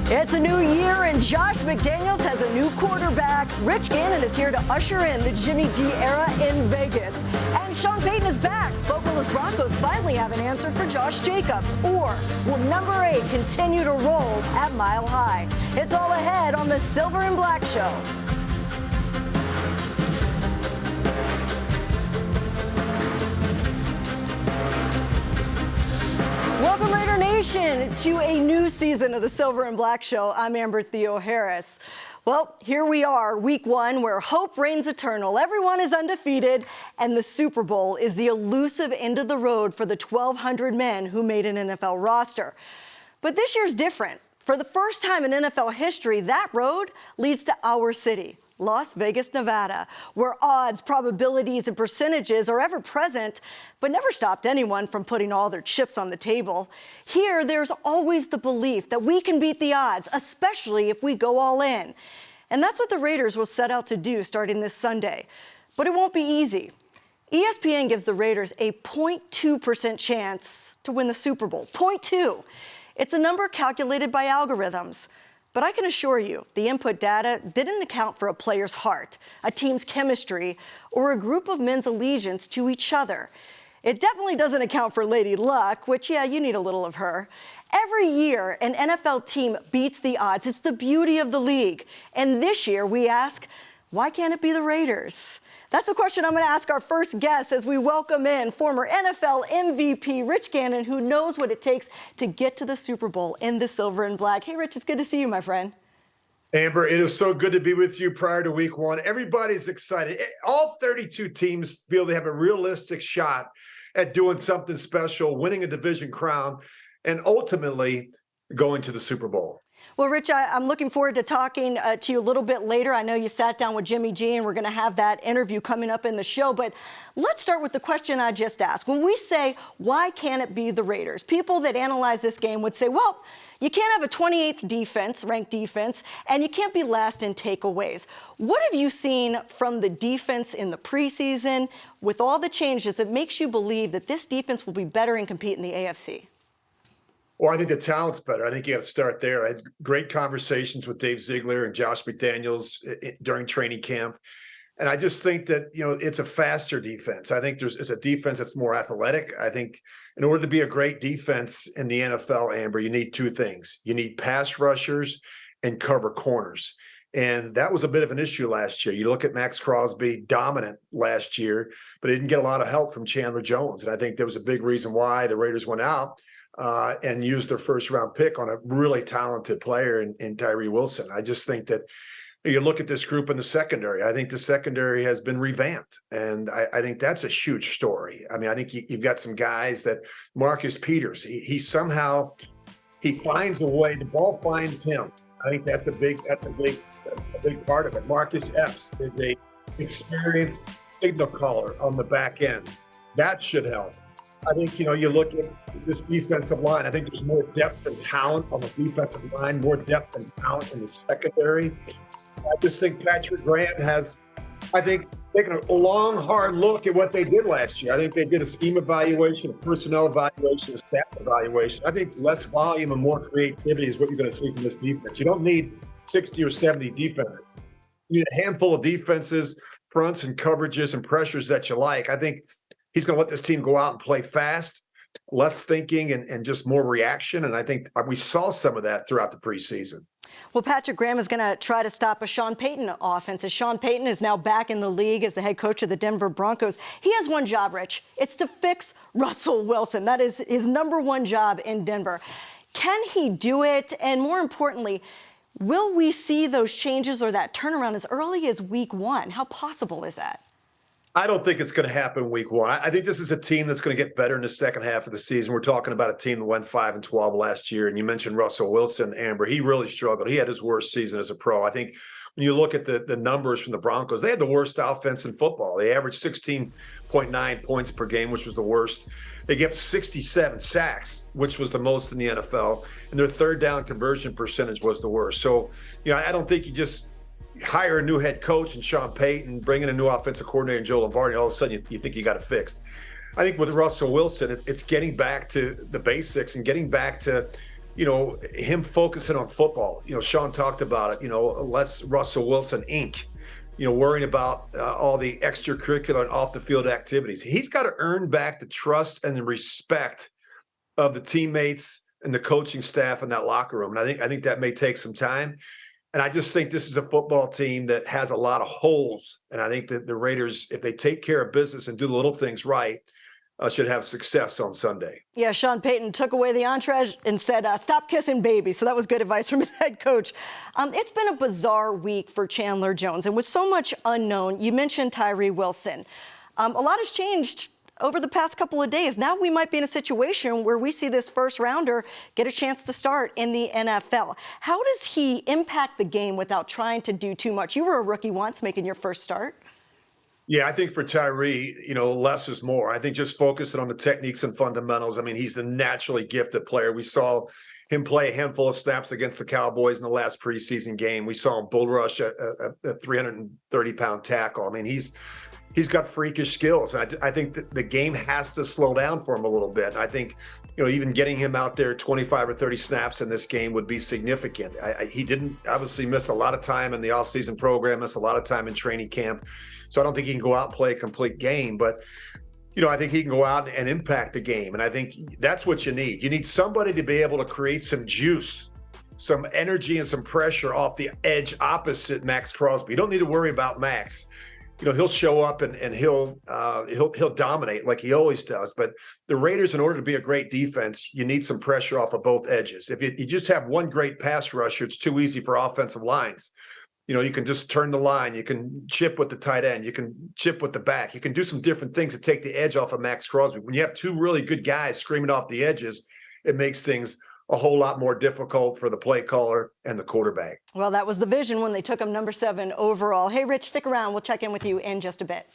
It's a new year and Josh McDaniels has a new quarterback. Rich Gannon is here to usher in the Jimmy G era in Vegas. And Sean Payton is back, but will his Broncos finally have an answer for Josh Jacobs? Or will number 8 continue to roll at Mile High? It's all ahead on the Silver and Black Show. Welcome, Raider Nation, to a new season of the Silver and Black Show. I'm Amber Theoharis. Well, here we are, week 1, where hope reigns eternal. Everyone is undefeated, and the Super Bowl is the elusive end of the road for the 1,200 men who made an NFL roster. But this year's different. For the first time in NFL history, that road leads to our city, Las Vegas, Nevada, where odds, probabilities, and percentages are ever present, but never stopped anyone from putting all their chips on the table. Here, there's always the belief that we can beat the odds, especially if we go all in. And that's what the Raiders will set out to do starting this Sunday. But it won't be easy. ESPN gives the Raiders a 0.2% chance to win the Super Bowl. 0.2. It's a number calculated by algorithms. But I can assure you, the input data didn't account for a player's heart, a team's chemistry, or a group of men's allegiance to each other. It definitely doesn't account for Lady Luck, which, yeah, you need a little of her. Every year, an NFL team beats the odds. It's the beauty of the league. And this year, we ask, why can't it be the Raiders? That's the question I'm going to ask our first guest as we welcome in former NFL MVP Rich Gannon, who knows what it takes to get to the Super Bowl in the silver and black. Hey, Rich, it's good to see you, my friend. Amber, it is so good to be with you prior to week 1. Everybody's excited. All 32 teams feel they have a realistic shot at doing something special, winning a division crown, and ultimately going to the Super Bowl. Well, Rich, I'm looking forward to talking to you a little bit later. I know you sat down with Jimmy G, and we're going to have that interview coming up in the show. But let's start with the question I just asked. When we say, why can't it be the Raiders? People that analyze this game would say, well, you can't have a 28th defense, ranked defense, and you can't be last in takeaways. What have you seen from the defense in the preseason with all the changes that makes you believe that this defense will be better and compete in the AFC? Well, I think the talent's better. I think you have to start there. I had great conversations with Dave Ziegler and Josh McDaniels during training camp. And I just think that, it's a faster defense. I think it's a defense that's more athletic. I think in order to be a great defense in the NFL, Amber, you need 2 things. You need pass rushers and cover corners. And that was a bit of an issue last year. You look at Max Crosby, dominant last year, but he didn't get a lot of help from Chandler Jones. And I think there was a big reason why the Raiders went out and used their first-round pick on a really talented player in Tyree Wilson. I just think that you look at this group in the secondary. I think the secondary has been revamped, and I think that's a huge story. I mean, I think you've got some guys that Marcus Peters, he somehow finds a way. The ball finds him. I think that's a big part of it. Marcus Epps is a experienced signal caller on the back end. That should help. I think, you look at this defensive line, I think there's more depth and talent on the defensive line, more depth and talent in the secondary. I just think Patrick Graham has, taken a long, hard look at what they did last year. I think they did a scheme evaluation, a personnel evaluation, a staff evaluation. I think less volume and more creativity is what you're going to see from this defense. You don't need 60 or 70 defenses. You need a handful of defenses, fronts and coverages and pressures that you like. I think he's going to let this team go out and play fast, less thinking and just more reaction. And I think we saw some of that throughout the preseason. Well, Patrick Graham is going to try to stop a Sean Payton offense. As Sean Payton is now back in the league as the head coach of the Denver Broncos, he has one job, Rich. It's to fix Russell Wilson. That is his number 1 job in Denver. Can he do it? And more importantly, will we see those changes or that turnaround as early as week 1? How possible is that? I don't think it's going to happen week 1. I think this is a team that's going to get better in the second half of the season. We're talking about a team that went 5-12 last year. And you mentioned Russell Wilson, Amber. He really struggled. He had his worst season as a pro. I think when you look at the numbers from the Broncos, they had the worst offense in football. They averaged 16.9 points per game, which was the worst. They gave 67 sacks, which was the most in the NFL. And their third down conversion percentage was the worst. So, I don't think you just hire a new head coach and Sean Payton, bring in a new offensive coordinator and Joe Lombardi, all of a sudden you think you got it fixed. I think with Russell Wilson, it's getting back to the basics and getting back to him focusing on football. Sean talked about it, less Russell Wilson Inc., worrying about all the extracurricular and off the field activities. He's got to earn back the trust and the respect of the teammates and the coaching staff in that locker room. And I think that may take some time. And I just think this is a football team that has a lot of holes. And I think that the Raiders, if they take care of business and do the little things right, should have success on Sunday. Yeah, Sean Payton took away the entourage and said, stop kissing babies. So that was good advice from his head coach. It's been a bizarre week for Chandler Jones. And with so much unknown, you mentioned Tyree Wilson. A lot has changed over the past couple of days. Now we might be in a situation where we see this first rounder get a chance to start in the NFL. How does he impact the game without trying to do too much? You were a rookie once making your first start. Yeah, I think for Tyree, less is more. I think just focusing on the techniques and fundamentals. I mean, he's the naturally gifted player. We saw him play a handful of snaps against the Cowboys in the last preseason game. We saw him bull rush a 330-pound tackle. I mean, he's got freakish skills. And I think that the game has to slow down for him a little bit. And I think, even getting him out there 25 or 30 snaps in this game would be significant. He didn't obviously miss a lot of time in the offseason program, miss a lot of time in training camp. So I don't think he can go out and play a complete game. But, I think he can go out and impact the game. And I think that's what you need. You need somebody to be able to create some juice, some energy and some pressure off the edge opposite Max Crosby. You don't need to worry about Max. He'll show up and he'll dominate like he always does. But the Raiders, in order to be a great defense, you need some pressure off of both edges. If you just have one great pass rusher, it's too easy for offensive lines. You can just turn the line. You can chip with the tight end. You can chip with the back. You can do some different things to take the edge off of Max Crosby. When you have two really good guys screaming off the edges, it makes things a whole lot more difficult for the play caller and the quarterback. Well, that was the vision when they took him number 7 overall. Hey, Rich, stick around. We'll check in with you in just a bit.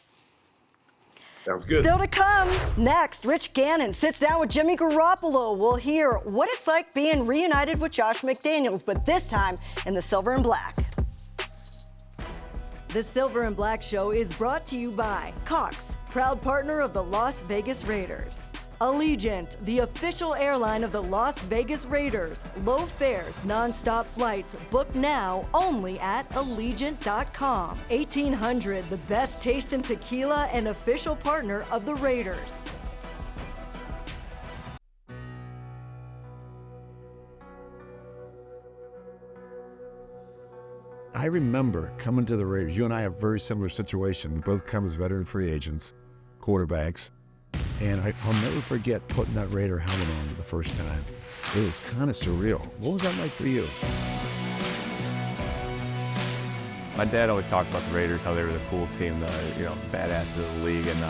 Sounds good. Still to come. Next, Rich Gannon sits down with Jimmy Garoppolo. We'll hear what it's like being reunited with Josh McDaniels, but this time in the silver and black. The Silver and Black Show is brought to you by Cox, proud partner of the Las Vegas Raiders. Allegiant, the official airline of the Las Vegas Raiders. Low fares, nonstop flights. Book now only at Allegiant.com. 1800, the best taste in tequila and official partner of the Raiders. I remember coming to the Raiders. You and I have a very similar situation. We both come as veteran free agents, quarterbacks. And I'll never forget putting that Raider helmet on the first time. It was kind of surreal. What was that like for you? My dad always talked about the Raiders, how they were the cool team, the badasses of the league. And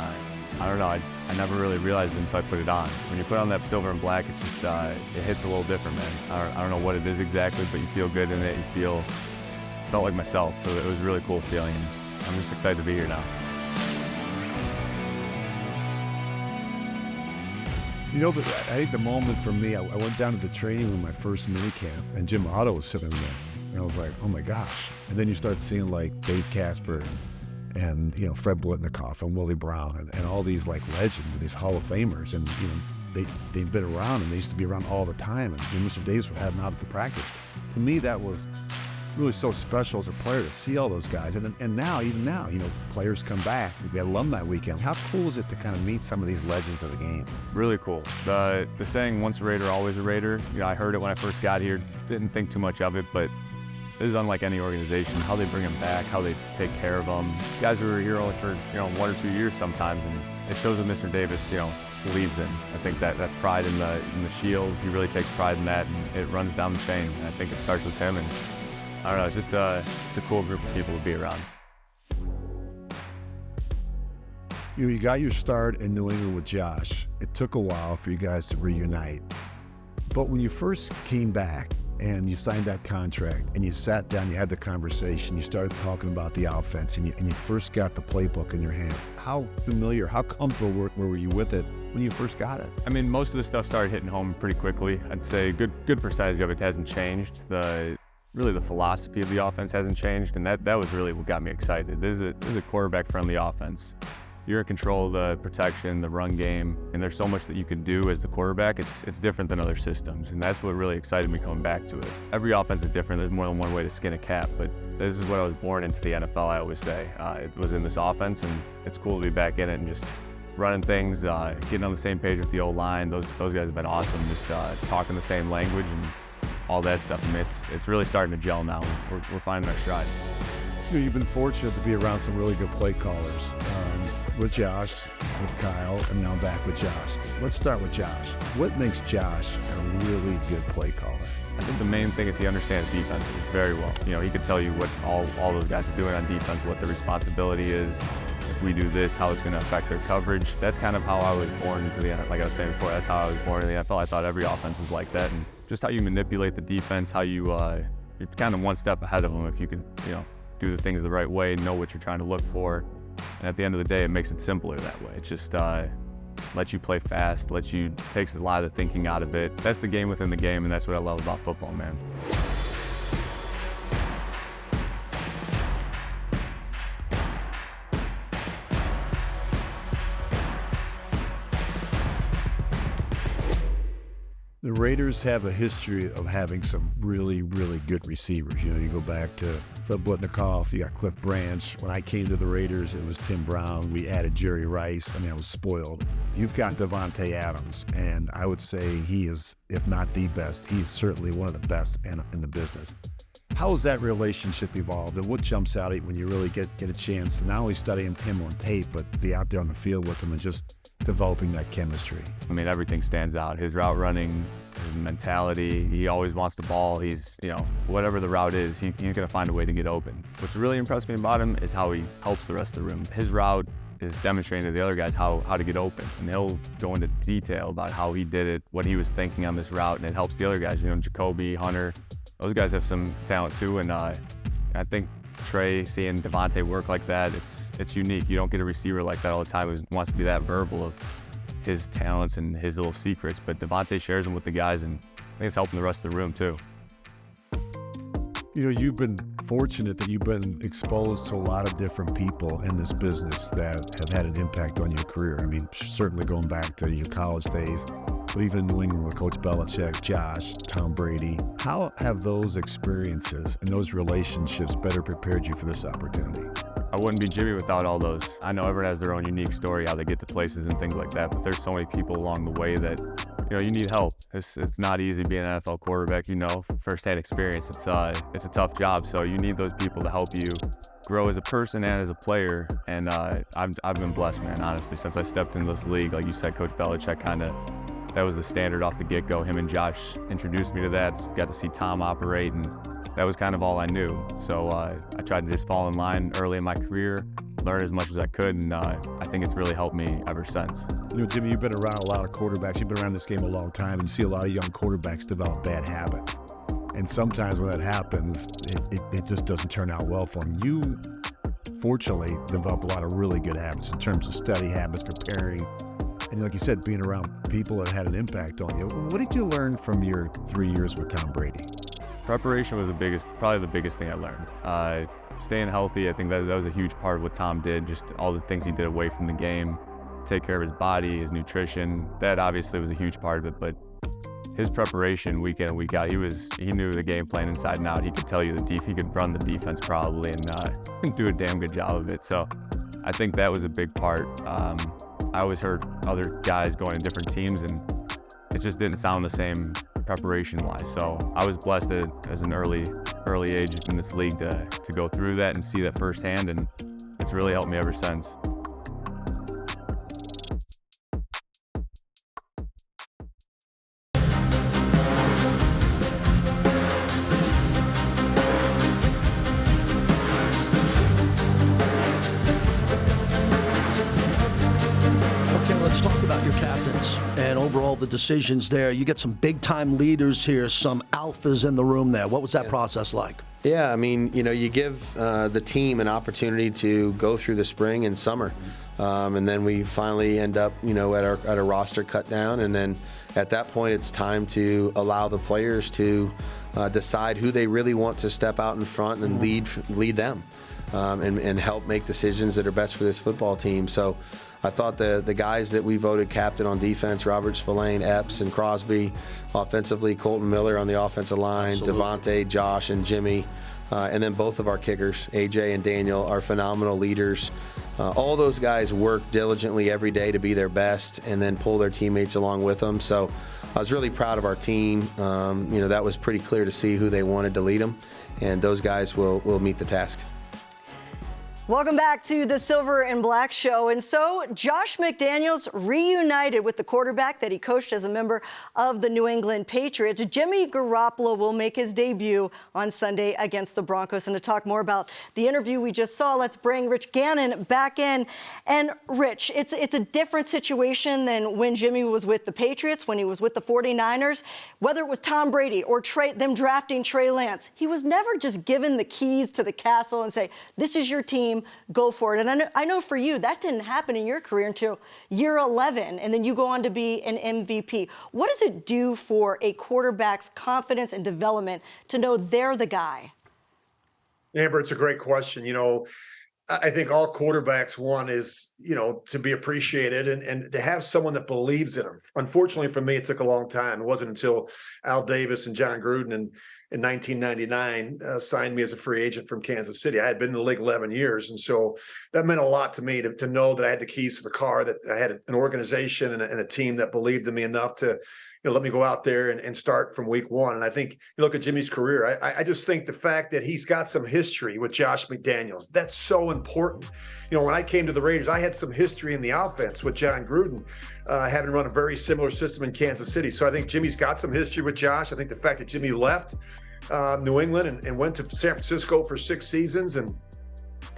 I don't know, I never really realized it until I put it on. When you put on that silver and black, it's just, it hits a little different, man. I don't know what it is exactly, but you feel good in it. Felt like myself. So it was a really cool feeling. I'm just excited to be here now. I think the moment for me, I went down to the training room, my first mini camp, and Jim Otto was sitting there. And I was like, oh my gosh. And then you start seeing like Dave Casper and Fred Blitnikoff and Willie Brown and all these like legends and these Hall of Famers. And they've been around and they used to be around all the time. And Mr. Davis would have them out at the practice. To me, that was really so special as a player to see all those guys. And now, even now, players come back. We had alumni weekend. How cool is it to kind of meet some of these legends of the game? Really cool. The saying, once a Raider, always a Raider. I heard it when I first got here. Didn't think too much of it, but this is unlike any organization. How they bring them back, how they take care of them. Guys who are here only for 1 or 2 years sometimes, and it shows what Mr. Davis believes in. I think that pride in the Shield, he really takes pride in that, and it runs down the chain. And I think it starts with him. And I don't know, it's just it's a cool group of people to be around. You got your start in New England with Josh. It took a while for you guys to reunite. But when you first came back and you signed that contract and you sat down, you had the conversation, you started talking about the offense and you first got the playbook in your hand, how familiar, how comfortable were you with it when you first got it? I mean, most of the stuff started hitting home pretty quickly. I'd say a good percentage of it hasn't changed. Really the philosophy of the offense hasn't changed, and that was really what got me excited. This is a quarterback-friendly offense. you're in control of the protection, the run game, and there's so much that you can do as the quarterback. It's different than other systems, and that's what really excited me coming back to it. Every offense is different. There's more than one way to skin a cat, but this is what I was born into the NFL, I always say. It was in this offense, and it's cool to be back in it and just running things, getting on the same page with the O-line. Those guys have been awesome, just talking the same language and all that stuff. I mean, it's really starting to gel now. We're finding our stride. You've been fortunate to be around some really good play callers, with Josh, with Kyle, and now back with Josh. Let's start with Josh. What makes Josh a really good play caller? I think the main thing is he understands defenses very well. You know, he could tell you what all those guys are doing on defense, what the responsibility is. If we do this, how it's going to affect their coverage. That's kind of how I was born into the NFL. Like I was saying before, that's how I was born in the NFL. I thought every offense was like that, and just how you manipulate the defense, how you you're kind of one step ahead of them if you can, you know, do the things the right way, know what you're trying to look for, and at the end of the day, it makes it simpler that way. It just lets you play fast, takes a lot of the thinking out of it. That's the game within the game, and that's what I love about football, man. The Raiders have a history of having some really, really good receivers. You know, you go back to Fred Blitnikoff, you got Cliff Branch. When I came to the Raiders, it was Tim Brown. We added Jerry Rice. I mean, I was spoiled. You've got Davante Adams, and I would say he is, if not the best, he's certainly one of the best in the business. How has that relationship evolved, and what jumps out at you when you really get a chance to not only study him on tape, but be out there on the field with him and just developing that chemistry? I mean, everything stands out. His route running, his mentality, he always wants the ball. He's, you know, whatever the route is, he's going to find a way to get open. What's really impressed me about him is how he helps the rest of the room. His route is demonstrating to the other guys how to get open, and he'll go into detail about how he did it, what he was thinking on this route, and it helps the other guys. You know, Jacoby, Hunter, those guys have some talent too, and I think Trey, seeing Davante work like that, it's unique. You don't get a receiver like that all the time who wants to be that verbal of his talents and his little secrets, but Davante shares them with the guys, and I think it's helping the rest of the room too. You know, you've been fortunate that you've been exposed to a lot of different people in this business that have had an impact on your career. I mean, certainly going back to your college days, but even in New England with Coach Belichick, Josh, Tom Brady. How have those experiences and those relationships better prepared you for this opportunity? I wouldn't be Jimmy without all those. I know everyone has their own unique story, how they get to places and things like that, but there's so many people along the way that, you know, you need help. It's not easy being an NFL quarterback, you know, firsthand experience. It's a tough job, so you need those people to help you grow as a person and as a player, and I've been blessed, man, honestly, since I stepped into this league. Like you said, Coach Belichick that was the standard off the get-go. Him and Josh introduced me to that. Got to see Tom operate, and that was kind of all I knew. So I tried to just fall in line early in my career, learn as much as I could, and I think it's really helped me ever since. You know, Jimmy, you've been around a lot of quarterbacks. You've been around this game a long time, and you see a lot of young quarterbacks develop bad habits. And sometimes when that happens, it just doesn't turn out well for them. You, fortunately, developed a lot of really good habits in terms of study habits, preparing, and like you said, being around people that had an impact on you. What did you learn from your 3 years with Tom Brady? Preparation was probably the biggest thing I learned. Staying healthy, I think that was a huge part of what Tom did, just all the things he did away from the game, take care of his body, his nutrition. That obviously was a huge part of it, but his preparation week in and week out, he knew the game plan inside and out. He could tell you he could run the defense probably and do a damn good job of it. So I think that was a big part. I always heard other guys going to different teams, and it just didn't sound the same preparation-wise. So I was blessed as an early age in this league to go through that and see that firsthand, and it's really helped me ever since. Overall, the decisions there. You get some big-time leaders here, some alphas in the room there. What was that process like? Yeah, I mean, you know, you give the team an opportunity to go through the spring and summer, and then we finally end up, you know, at a roster cut down, and then at that point, it's time to allow the players to decide who they really want to step out in front and lead them. and help make decisions that are best for this football team. So I thought the guys that we voted captain on defense, Robert Spillane, Epps, and Crosby, offensively, Colton Miller on the offensive line, Devontae, Josh, and Jimmy, and then both of our kickers, AJ and Daniel, are phenomenal leaders. All those guys work diligently every day to be their best and then pull their teammates along with them. So I was really proud of our team. That was pretty clear to see who they wanted to lead them, and those guys will meet the task. Welcome back to the Silver and Black Show. And so Josh McDaniels reunited with the quarterback that he coached as a member of the New England Patriots. Jimmy Garoppolo will make his debut on Sunday against the Broncos. And to talk more about the interview we just saw, let's bring Rich Gannon back in. And Rich, it's a different situation than when Jimmy was with the Patriots, when he was with the 49ers. Whether it was Tom Brady or them drafting Trey Lance, he was never just given the keys to the castle and say, this is your team. Go for it. And I know for you, that didn't happen in your career until year 11, and then you go on to be an MVP. What does it do for a quarterback's confidence and development to know they're the guy? Amber, it's a great question. I think all quarterbacks want is, to be appreciated and to have someone that believes in them. Unfortunately for me, it took a long time. It wasn't until Al Davis and John Gruden in 1999 signed me as a free agent from Kansas City. I had been in the league 11 years. And so that meant a lot to me to know that I had the keys to the car, that I had an organization and a team that believed in me enough to let me go out there and start from week one. And I think you look at Jimmy's career, I just think the fact that he's got some history with Josh McDaniels, that's so important. When I came to the Raiders, I had some history in the offense with John Gruden, having run a very similar system in Kansas City. So I think Jimmy's got some history with Josh. I think the fact that Jimmy left New England and went to San Francisco for 6 seasons, and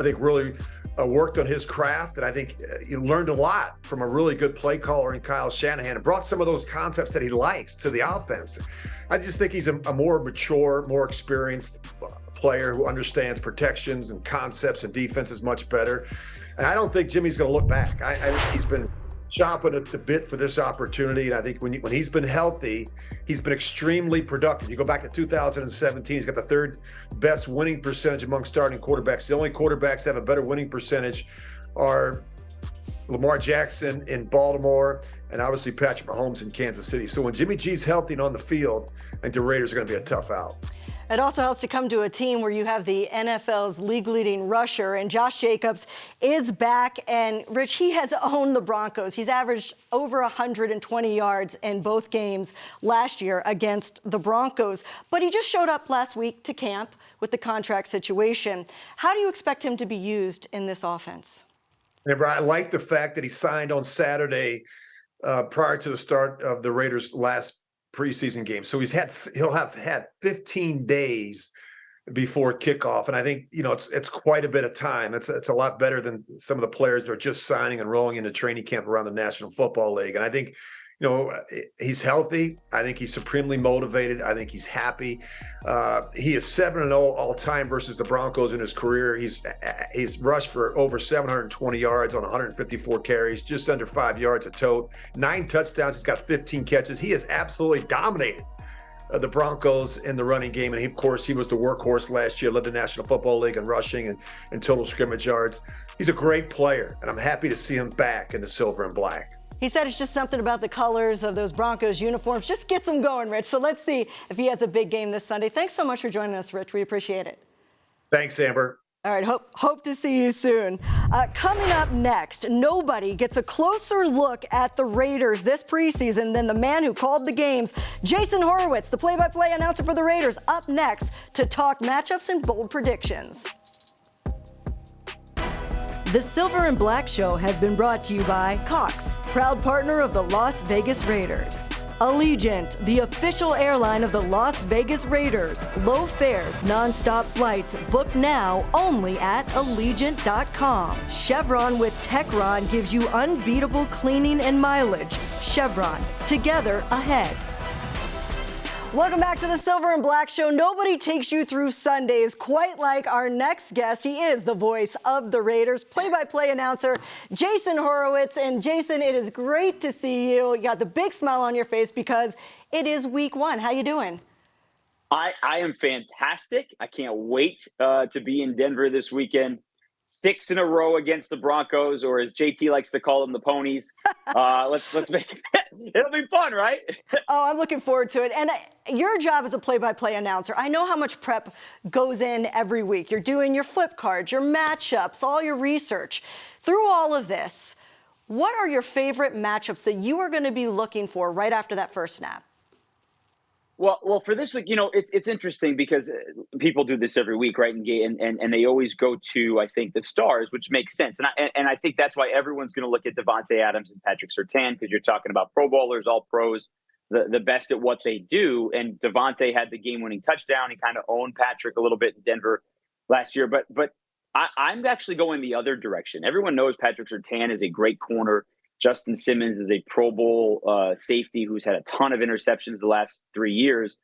I think really worked on his craft, and I think he learned a lot from a really good play caller in Kyle Shanahan and brought some of those concepts that he likes to the offense. I just think he's a more mature, more experienced player who understands protections and concepts and defenses much better. And I don't think Jimmy's going to look back. I think he's been chomping at the bit for this opportunity. And I think when he's been healthy, he's been extremely productive. You go back to 2017, he's got the third best winning percentage among starting quarterbacks. The only quarterbacks that have a better winning percentage are Lamar Jackson in Baltimore and obviously Patrick Mahomes in Kansas City. So when Jimmy G's healthy and on the field, I think the Raiders are going to be a tough out. It also helps to come to a team where you have the NFL's league-leading rusher, and Josh Jacobs is back. And, Rich, he has owned the Broncos. He's averaged over 120 yards in both games last year against the Broncos. But he just showed up last week to camp with the contract situation. How do you expect him to be used in this offense? Remember, I like the fact that he signed on Saturday prior to the start of the Raiders' last preseason game. So he'll have had 15 days before kickoff. And I think, it's quite a bit of time. It's a lot better than some of the players that are just signing and rolling into training camp around the National Football League. And I think, he's healthy. I think he's supremely motivated. I think he's happy. He is 7-0 all time versus the Broncos in his career. He's rushed for over 720 yards on 154 carries, just under 5 yards a tote, 9 touchdowns. He's got 15 catches. He has absolutely dominated the Broncos in the running game. And of course, he was the workhorse last year, led the National Football League in rushing and total scrimmage yards. He's a great player, and I'm happy to see him back in the silver and black. He said it's just something about the colors of those Broncos uniforms. Just gets him going, Rich. So let's see if he has a big game this Sunday. Thanks so much for joining us, Rich. We appreciate it. Thanks, Amber. All right, hope to see you soon. Coming up next, nobody gets a closer look at the Raiders this preseason than the man who called the games, Jason Horowitz, the play-by-play announcer for the Raiders, up next to talk matchups and bold predictions. The Silver and Black Show has been brought to you by Cox, proud partner of the Las Vegas Raiders. Allegiant, the official airline of the Las Vegas Raiders. Low fares, non-stop flights. Book now only at Allegiant.com. Chevron with Techron gives you unbeatable cleaning and mileage. Chevron, together ahead. Welcome back to the Silver and Black Show. Nobody takes you through Sundays quite like our next guest. He is the voice of the Raiders, play-by-play announcer Jason Horowitz. And Jason, it is great to see you. You got the big smile on your face because it is week one. How you doing? I am fantastic. I can't wait to be in Denver this weekend. 6 in a row against the Broncos, or as JT likes to call them, the Ponies. Let's make it. It'll be fun, right? Oh, I'm looking forward to it. And your job as a play-by-play announcer, I know how much prep goes in every week. You're doing your flip cards, your matchups, all your research. Through all of this, what are your favorite matchups that you are going to be looking for right after that first snap? Well, for this week, it's interesting because people do this every week, right? And they always go to, I think, the stars, which makes sense. And I think that's why everyone's going to look at Davante Adams and Patrick Surtain, because you're talking about Pro Bowlers, all pros, the best at what they do. And Davante had the game-winning touchdown. He kind of owned Patrick a little bit in Denver last year. But I'm actually going the other direction. Everyone knows Patrick Surtain is a great corner. Justin Simmons is a Pro Bowl safety who's had a ton of interceptions the last 3 years.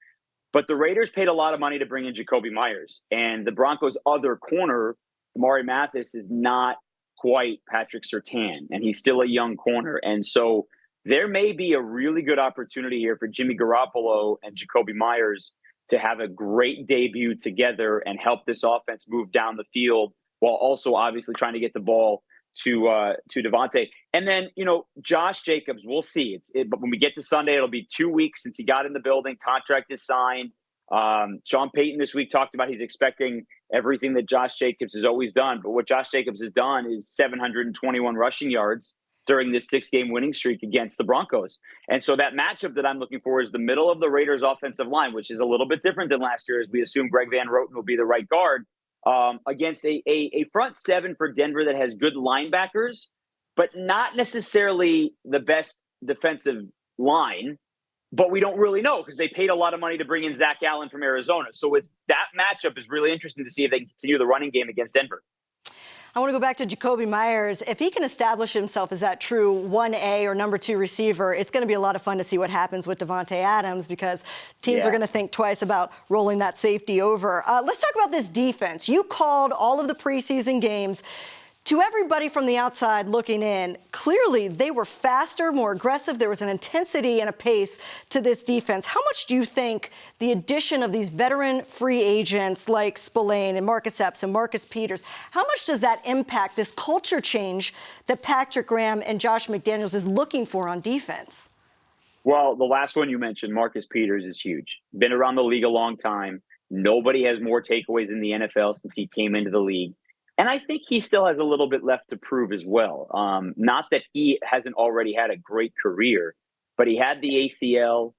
But the Raiders paid a lot of money to bring in Jacoby Myers. And the Broncos' other corner, Amari Mathis, is not quite Patrick Surtain. And he's still a young corner. And so there may be a really good opportunity here for Jimmy Garoppolo and Jacoby Myers to have a great debut together and help this offense move down the field while also obviously trying to get the ball to Davante. And then, Josh Jacobs, we'll see. But when we get to Sunday, it'll be 2 weeks since he got in the building. Contract is signed. Sean Payton this week talked about he's expecting everything that Josh Jacobs has always done. But what Josh Jacobs has done is 721 rushing yards during this 6-game winning streak against the Broncos. And so that matchup that I'm looking for is the middle of the Raiders offensive line, which is a little bit different than last year, as we assume Greg Van Roten will be the right guard. Against a front seven for Denver that has good linebackers, but not necessarily the best defensive line. But we don't really know because they paid a lot of money to bring in Zach Allen from Arizona. So that matchup is really interesting to see if they can continue the running game against Denver. I want to go back to Jacoby Myers. If he can establish himself as that true 1A or number 2 receiver, it's going to be a lot of fun to see what happens with Davante Adams because teams are going to think twice about rolling that safety over. Let's talk about this defense. You called all of the preseason games. To everybody from the outside looking in, clearly they were faster, more aggressive. There was an intensity and a pace to this defense. How much do you think the addition of these veteran free agents like Spillane and Marcus Epps and Marcus Peters, how much does that impact this culture change that Patrick Graham and Josh McDaniels is looking for on defense? Well, the last one you mentioned, Marcus Peters, is huge. Been around the league a long time. Nobody has more takeaways in the NFL since he came into the league. And I think he still has a little bit left to prove as well. Not that he hasn't already had a great career, but he had the ACL.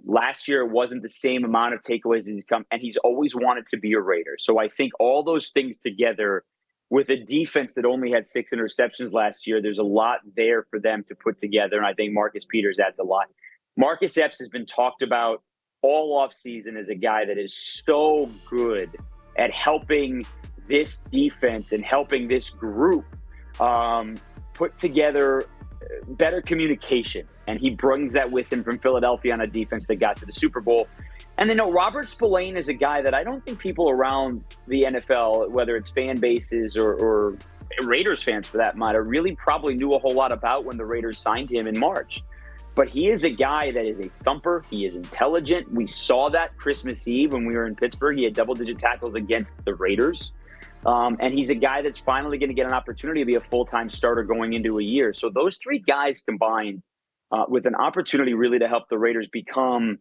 Last year, it wasn't the same amount of takeaways as he's come, and he's always wanted to be a Raider. So I think all those things together with a defense that only had 6 interceptions last year, there's a lot there for them to put together. And I think Marcus Peters adds a lot. Marcus Epps has been talked about all offseason as a guy that is so good at helping this defense and helping this group put together better communication. And he brings that with him from Philadelphia on a defense that got to the Super Bowl. And then Robert Spillane is a guy that I don't think people around the NFL, whether it's fan bases or Raiders fans for that matter, really probably knew a whole lot about when the Raiders signed him in March. But he is a guy that is a thumper. He is intelligent. We saw that Christmas Eve when we were in Pittsburgh. He had double-digit tackles against the Raiders. And he's a guy that's finally going to get an opportunity to be a full-time starter going into a year. So those 3 guys combined with an opportunity really to help the Raiders become,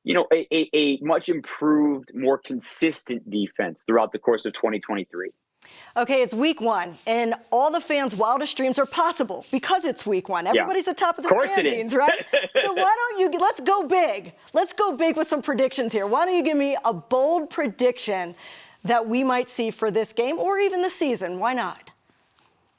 a much improved, more consistent defense throughout the course of 2023. Okay, it's week 1, and all the fans' wildest dreams are possible because it's week 1. Everybody's at the top of the standings, right? So let's go big. Let's go big with some predictions here. Why don't you give me a bold prediction that we might see for this game or even the season? Why not?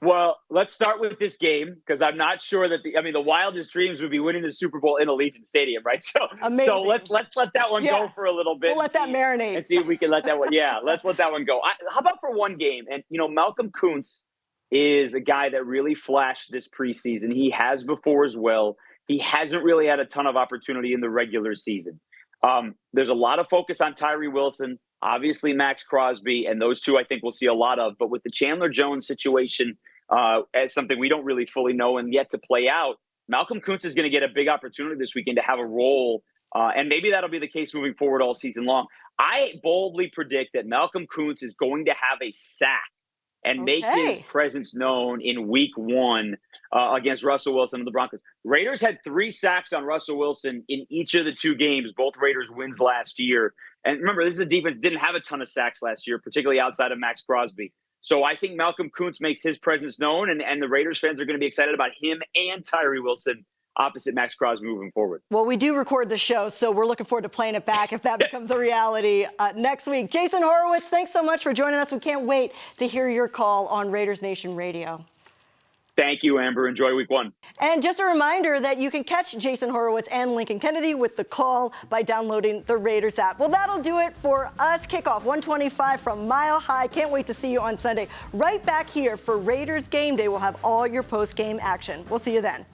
Well, let's start with this game because I'm not sure that the wildest dreams would be winning the Super Bowl in Allegiant Stadium, right? So, amazing. So let's let that one go for a little bit. We'll let that marinate and see if we can let that one. Yeah, let's let that one go. How about for one game? And Malcolm Kuntz is a guy that really flashed this preseason. He has before as well. He hasn't really had a ton of opportunity in the regular season. There's a lot of focus on Tyree Wilson. Obviously, Max Crosby, and those two I think we'll see a lot of. But with the Chandler Jones situation as something we don't really fully know and yet to play out, Malcolm Kuntz is going to get a big opportunity this weekend to have a role And maybe that'll be the case moving forward all season long. I boldly predict that Malcolm Kuntz is going to have a sack and make his presence known in week 1 against Russell Wilson and the Broncos. Raiders had 3 sacks on Russell Wilson in each of the 2 games, both Raiders wins last year. And remember, this is a defense that didn't have a ton of sacks last year, particularly outside of Max Crosby. So I think Malcolm Kuntz makes his presence known, and the Raiders fans are going to be excited about him and Tyree Wilson opposite Max Crosby moving forward. Well, we do record the show, so we're looking forward to playing it back if that becomes a reality next week. Jason Horowitz, thanks so much for joining us. We can't wait to hear your call on Raiders Nation Radio. Thank you, Amber. Enjoy week 1. And just a reminder that you can catch Jason Horowitz and Lincoln Kennedy with The Call by downloading the Raiders app. Well, that'll do it for us. Kickoff 125 from Mile High. Can't wait to see you on Sunday. Right back here for Raiders Game Day. We'll have all your post-game action. We'll see you then.